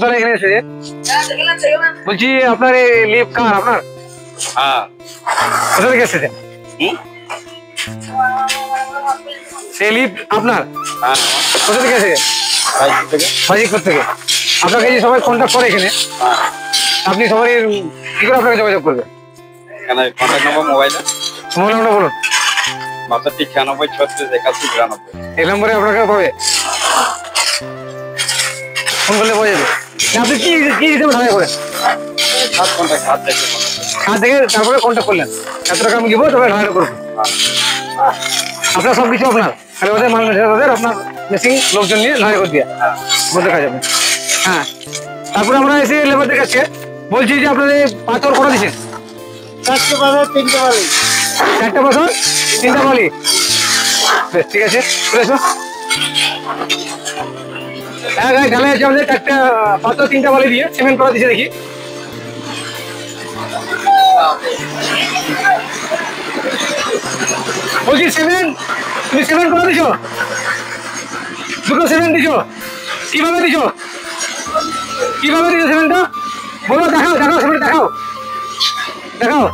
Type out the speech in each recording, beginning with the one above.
হাসপাতালে এখানে এসেছে, বলছি আপনার এই লিভ কার আপনার? হ্যাঁ। কোথা থেকে এসেছে এই লিভ আপনার? হ্যাঁ। কোথা থেকে এসেছে? হাজিপুর থেকে। আপনাকে যে সবাই কন্ট্যাক্ট করে এখানে, আপনি সবাই কি করে আপনাকে যোগাযোগ করবে? এখানে কন্ট্যাক্ট নম্বর মোবাইলে। মোবাইল নাম্বার বলুন। 62 96 36 89। এই নম্বরে আপনাকে পাবে, ফোন করলে পাওয়া যাবে। আপনি কি কি হিসেবে ধারা করেন? হাত দেখে তারপরে কন্ট্যাক্ট করলেন, এত টাকা আমি দিব তবে ধারা করবো। আপনার সব কিছু আপনার, খালি ওদের মাল ওদের আপনার মেশিন লোকজন নিয়ে ধারা করে দিয়ে বলতে কাজ হবে। হ্যাঁ, তারপরে আমরা এসে লেবারদের কাছে বলছি যে আপনাদের পাথর করে দিচ্ছেন। 4টে পাথর 3টে বালি। 4টে পাথর 3টে বালি, বেশ ঠিক আছে, চলে এসো। হ্যাঁ গায়ে ঢালাই আছে আমাদের 4টে পাথর 3টে বালি দিয়ে সিমেন্ট করা দিচ্ছে দেখি। বলছি সিমেন্ট, তুমি সিমেন্ট করে দিছো? 2টো সিমেন্ট দিছো? কিভাবে দিছো? কিভাবে দিছো সিমেন্টটা বলো, দেখাও দেখাও, সিমেন্ট দেখাও দেখাও।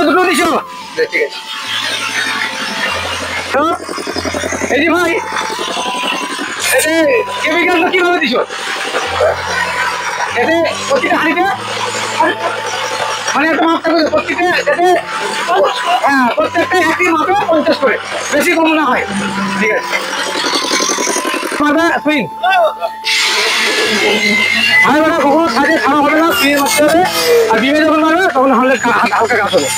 দুটো দিছো? ঠিক আছে। এই যে ভাই, এতে কেমিক্যালটা কিভাবে দিছো? এতে প্রতিটা হাঁড়িতে মানে একটা মাপ থাকবে প্রত্যেকটা, এতে হ্যাঁ প্রত্যেকটা একই মাপে 50 করে, বেশি কম না হয়। ঠিক আছে, মাপে সুইং ভাই, কখনো কাজে খারাপ হবে না, সুইং মারতে হবে। আর বিমে যখন মারবে তখন হালকা কাজ হবে।